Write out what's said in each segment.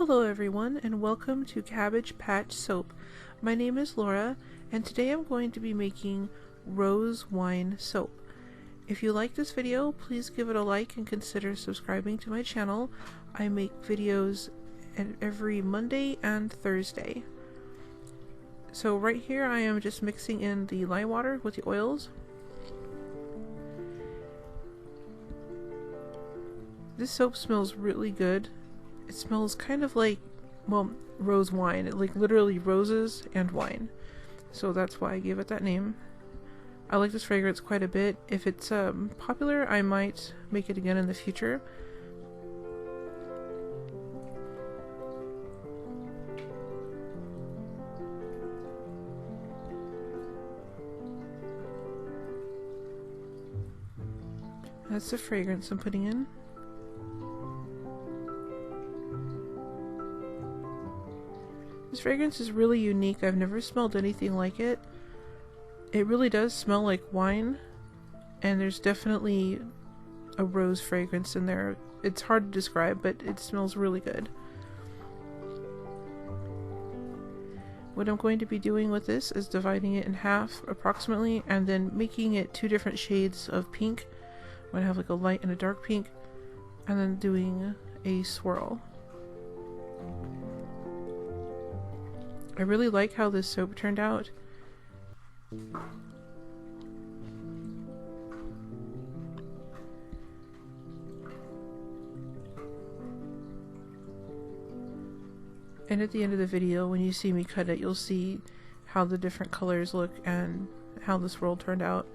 Hello everyone and welcome to Cabbage Patch Soap. My name is Laura and today I'm going to be making rose wine soap. If you like this video, please give it a like and consider subscribing to my channel. I make videos every Monday and Thursday. So right here I am just mixing in the lime water with the oils. This soap smells really good. It smells kind of like, well, rose wine. It like literally roses and wine. So that's why I gave it that name. I like this fragrance quite a bit. If it's popular, I might make it again in the future. That's the fragrance I'm putting in. This fragrance is really unique. I've never smelled anything like it. It really does smell like wine, and there's definitely a rose fragrance in there. It's hard to describe, but it smells really good. What I'm going to be doing with this is dividing it in half approximately, and then making it 2 different shades of pink. I'm going to have like a light and a dark pink, and then doing a swirl. I really like how this soap turned out. And at the end of the video, when you see me cut it, you'll see how the different colors look and how the swirl turned out.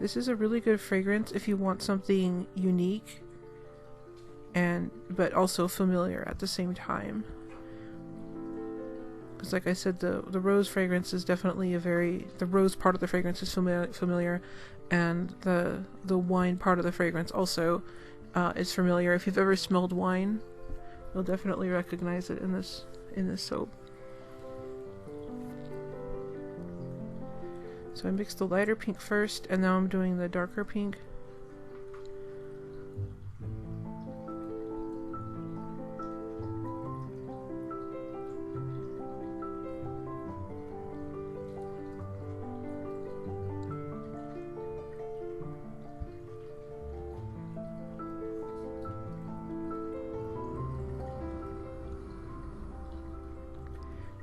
This is a really good fragrance if you want something unique but also familiar at the same time. Because like I said, the rose fragrance is definitely the rose part of the fragrance is familiar, and the wine part of the fragrance also is familiar. If you've ever smelled wine, you'll definitely recognize it in this soap. So I mixed the lighter pink first, and now I'm doing the darker pink.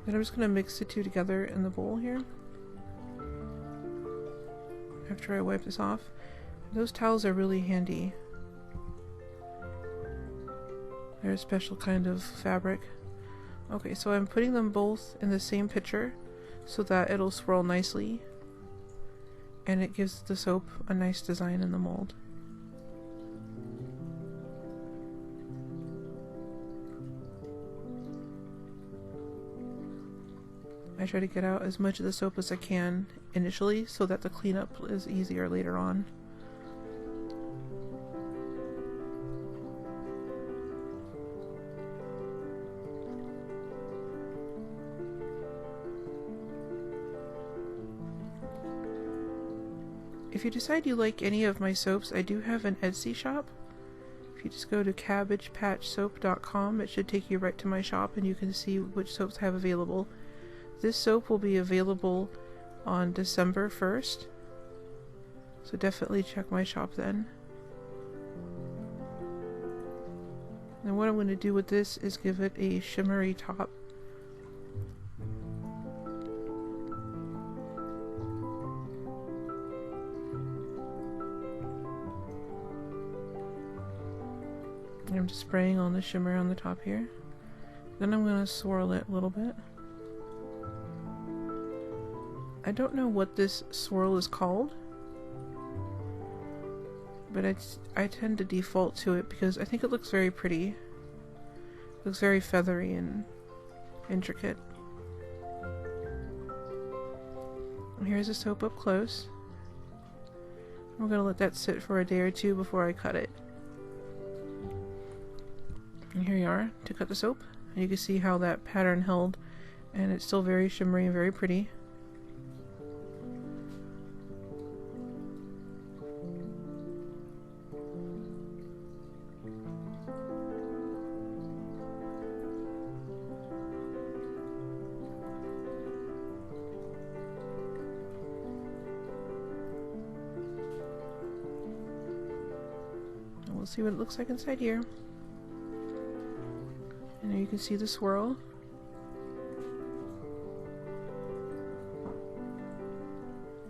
Then I'm just going to mix the two together in the bowl here. After I wipe this off. Those towels are really handy. They're a special kind of fabric. Okay, so I'm putting them both in the same pitcher so that it'll swirl nicely. And it gives the soap a nice design in the mold. I try to get out as much of the soap as I can initially so that the cleanup is easier later on. If you decide you like any of my soaps, I do have an Etsy shop. If you just go to cabbagepatchsoap.com, it should take you right to my shop and you can see which soaps I have available. This soap will be available on December 1st, so definitely check my shop then. And what I'm going to do with this is give it a shimmery top. And I'm just spraying on the shimmer on the top here. Then I'm going to swirl it a little bit. I don't know what this swirl is called, but I tend to default to it because I think it looks very pretty. It looks very feathery and intricate. And here's the soap up close. We're going to let that sit for a day or two before I cut it. And here you are to cut the soap. And you can see how that pattern held, and it's still very shimmery and very pretty. we'll see what it looks like inside here. And there you can see the swirl.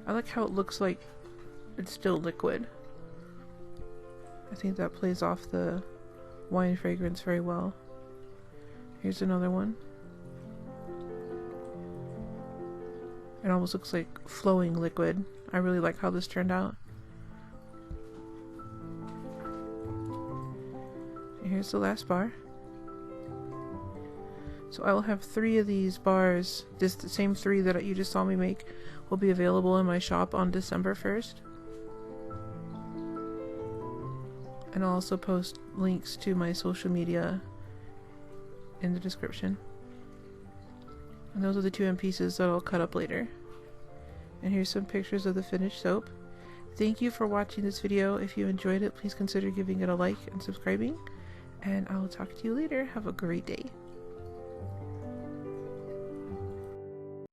I like how it looks like it's still liquid. I think that plays off the wine fragrance very well. Here's another one. It almost looks like flowing liquid. I really like how this turned out. And here's the last bar. So I will have 3 of these bars, the same 3 that you just saw me make, will be available in my shop on December 1st. And I'll also post links to my social media in the description. And those are the 2 end pieces that I'll cut up later. And here's some pictures of the finished soap. Thank you for watching this video. If you enjoyed it, please consider giving it a like and subscribing. And I will talk to you later. Have a great day.